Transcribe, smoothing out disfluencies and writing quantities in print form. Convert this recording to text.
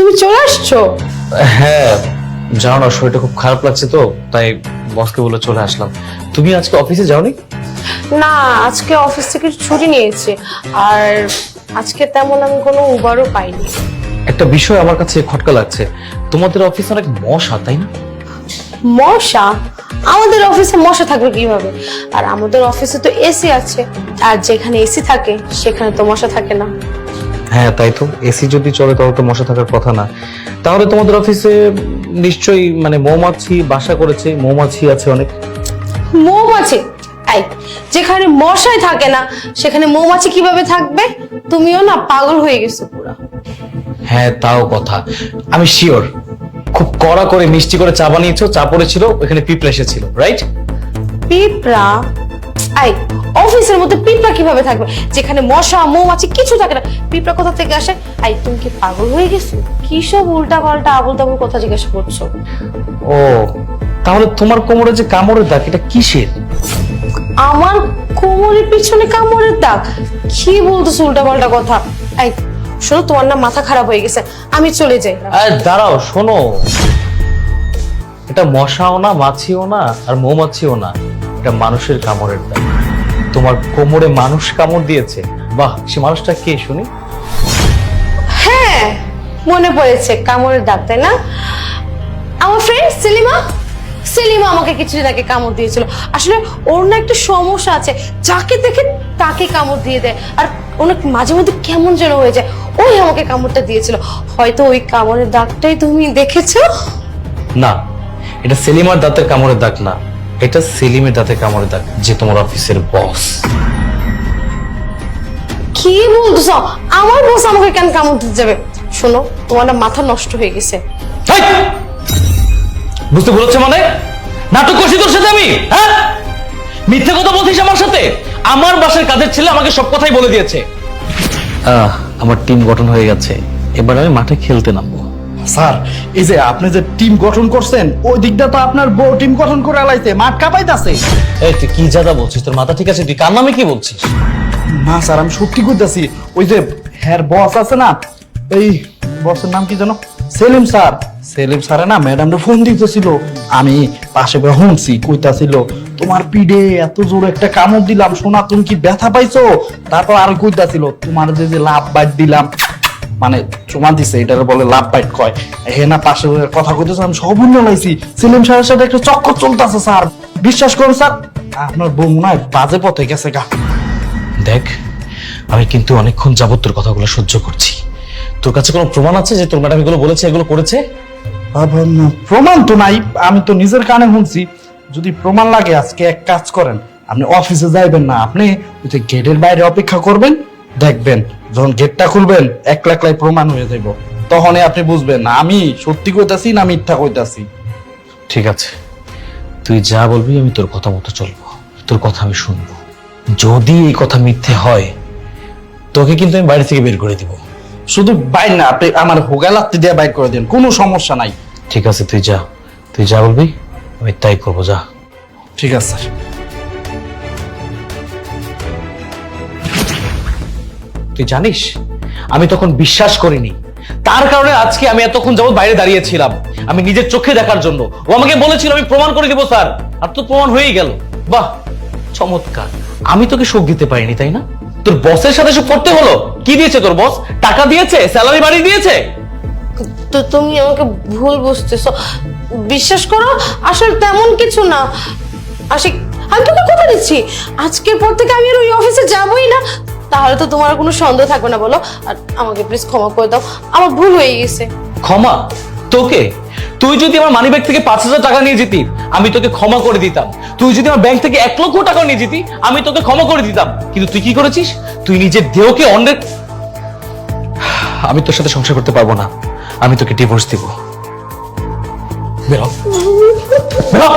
তুমি চলে আসছো? হ্যাঁ, জানো না শরীরটা খুব খারাপ লাগছে তো তাই বসকে বলে চলে আসলাম। তুমি আজকে অফিসে যাওনি? না, আজকে অফিস থেকে ছুটি নিয়েছি। আর আজকে তেমন আমি কোনো উবারও পাইনি। একটা বিষয় আমার কাছে খটকা লাগছে, তোমাদের অফিসে অনেক মশা, তাই না? মশা? আমাদের অফিসে মশা থাকবে কিভাবে? আর আমাদের অফিসে তো এসি আছে, আর যেখানে এসি থাকে সেখানে তো মশা থাকে না। হ্যাঁ তাই তো, এসি যদি চলে তাহলে তো মশা থাকার কথা না। তাহলে তোমাদের অফিসে নিশ্চয়ই মানে মৌমাছি বাসা করেছে, মৌমাছি আছে অনেক। মৌমাছি? এই, যেখানে মশাই থাকে না সেখানে মৌমাছি কিভাবে থাকবে? তুমিও না পাগল হয়ে গেছো পুরো। হ্যাঁ তাও কথা, আমি শিওর খুব কড়া করে মিষ্টি করে চা বানিয়েছো, চা পড়েছিল, ওখানে পিঁপড়া এসেছিল, রাইট? পিঁপড়া? এই, অফিসের মধ্যে পিঁপড়া কিভাবে থাকবে যেখানে মশা মৌমাছি কিছু থাকে না? পিঁপড়া কোথা থেকে আসে? এই, তুমি কি পাগল হয়ে গেছো? কি সব উল্টা পাল্টা আবল তাবল কথা জিজ্ঞাসা করছো? ও, তাহলে তোমার কোমরে যে কামড়ের দাগ এটা কিসের? আমার কোমরের পিছনে কামড়ের দাগ? কি বলতেছো উল্টা পাল্টা কথা? এই শোনো, তোমার না মাথা খারাপ হয়ে গেছে, আমি চলে যাই। দাঁড়াও, শোনো, এটা মশাও না, মাছিও না, আর মৌমাছিও না, এটা মানুষের কামড়ের দাগ। তোমার কোমরে মানুষ কামড় দিয়েছে? বাহ, সে মানুষটা কে শুনি? হ্যাঁ, মনে পড়েছে, কামড়ের দাগ, তাই না? আমার ফ্রেন্ড সেলিমা। সেলিমা আমাকে কিছুদিন আগে কামড় দিয়েছিল। আসলে ওর না একটা সমস্যা আছে, যাকে দেখে তাকে কামড় দিয়ে দেয়, আর অনেক মাঝে মধ্যে কেমন যেন হয়ে যায়। ওই আমাকে কামড়টা দিয়েছিল। হয়তো ওই কামড়ের দাগটাই তুমি দেখেছো। না, এটা সেলিমার দাঁতের কামড়ের দাগ না, এটা সেলিমের দাঁতের কামড়ের দাগ, যে তোমার অফিসের বস। কি বলছো? আমার বস আমাকে কেন কামড় দিতে যাবে? শোনো, তোমার না মাথা নষ্ট হয়ে গেছে। হেই! বুঝতে বলেছে মানে? নাটক করছি তোর সাথে আমি? হ্যাঁ, মিথ্যে কথা বলছিস আমার সাথে? আমার বাসার কাজের ছেলে আমাকে সব কথাই বলে দিয়েছে। আমার টিম গঠন হয়ে গেছে, এবার আমি মাঠে খেলতে নামবো। স্যার, এই যে আপনি যে টিম গঠন করছেন ওই দিকটা তো আপনার বউ টিম গঠন করে আলাইছে, মাঠ কাঁপাইতাছে। এই তুই কি জাদা বলছিস? তোর মাথা ঠিক আছে? তুই কার নামে কি বলছিস? না স্যার, আমি সত্যি কইতাছি। ওই যে হ্যার বস আছে না, এই বসের নাম কি জানো? সেলিম স্যার। সেলিম স্যারে না ম্যাডামরে ফোন দিতেছিল, আমি পাশে বসে শুনছি, কইতাছিল তোমার পিঠে এত জোর একটা কামড় দিলাম, শোনা তুমি কি ব্যথা পাইছো? তারপর আর কইতাছিল তোমার যে লাভ বাইট দিলাম, মানে চুমা দিছে, এটার বলে লাভ বাইট কয়। হে না পাশে বসে কথা কইতেছে, আমি সব ভুলে লাইছি। সেলিম স্যারের সাথে একটা চক্কর চলতেছে স্যার, বিশ্বাস করুন স্যার, আপনার বউ মনে হয় বাজে পথে গেছে গা। দেখ, আমি কিন্তু অনেকক্ষণ যাবত তোর কথাগুলো সহ্য করছি। তোর কাছে কোনো প্রমাণ আছে যে তোর ম্যাডাম এগুলো বলেছে, এগুলো করেছে? প্রমাণ তো নাই, আমি তো নিজের কানে শুনছি। যদি প্রমাণ লাগে আজকে এক কাজ করেন, আপনি অফিসে যাইবেন না, আপনি ওই যে গেটের বাইরে অপেক্ষা করবেন, দেখবেন যখন গেটটা খুলবেন একলা একলাই প্রমাণ হয়ে যাইব, তখনই আপনি বুঝবেন না আমি সত্যি কইতাছি না মিথ্যা কইতাছি। ঠিক আছে, তুই যা বলবি আমি তোর কথা মতো চলবো, তোর কথা আমি শুনবো। যদি এই কথা মিথ্যে হয় তোকে কিন্তু আমি বাইরে থেকে বের করে দিব। শুধু বাইর না, আপনি আমার হোগা লাত্তি দিয়ে বাইর করে দেন, কোনো সমস্যা নাই। ঠিক আছে, তুই যা বলবি আমি তাই করবো, যা। ঠিক আছে স্যার। তুই জানিস আমি তখন বিশ্বাস করিনি, তার কারণে আজকে আমি এতক্ষণ যাবত বাইরে দাঁড়িয়েছিলাম, আমি নিজের চোখে দেখার জন্য। ও আমাকে বলেছিল আমি প্রমাণ করে দিব স্যার, আর তো প্রমাণ হয়েই গেল। বাহ, চমৎকার। আমি তোকে সুখ দিতে পারিনি, তাই না? তোর বসের সাথে সব করতে হলো। কি দিয়েছে তোর বস? টাকা দিয়েছে? স্যালারি বাড়িয়ে দিয়েছে? তো তুমি আমাকে ভুল বুঝতেছো। বিশ্বাস করো, আসলে তেমন কিছু না। আশিক, আমি তোকে কথা দিচ্ছি, আজকের পর থেকে আমি আর ওই অফিসে যাবই না। তাহলে তো তোমার কোনো সন্দেহ থাকবে না, বলো? আর আমাকে প্লিজ ক্ষমা করে দাও, আমার ভুল হয়ে গেছে। ক্ষমা? তোকে? তুই যদি আমার মানি ব্যাগ থেকে 5,000 টাকা নিয়ে যেতি আমি তোকে ক্ষমা করে দিতাম। তুই যদি আমার ব্যাংক থেকে 1 লক্ষ টাকা নিয়ে যেতি আমি তোকে ক্ষমা করে দিতাম। কিন্তু তুই কি করেছিস? তুই নিজের দেহকে অন্যের। আমি তোর সাথে সংসার করতে পারবো না, আমি তোকে ডিভোর্স দিব। বেরো, বেরো।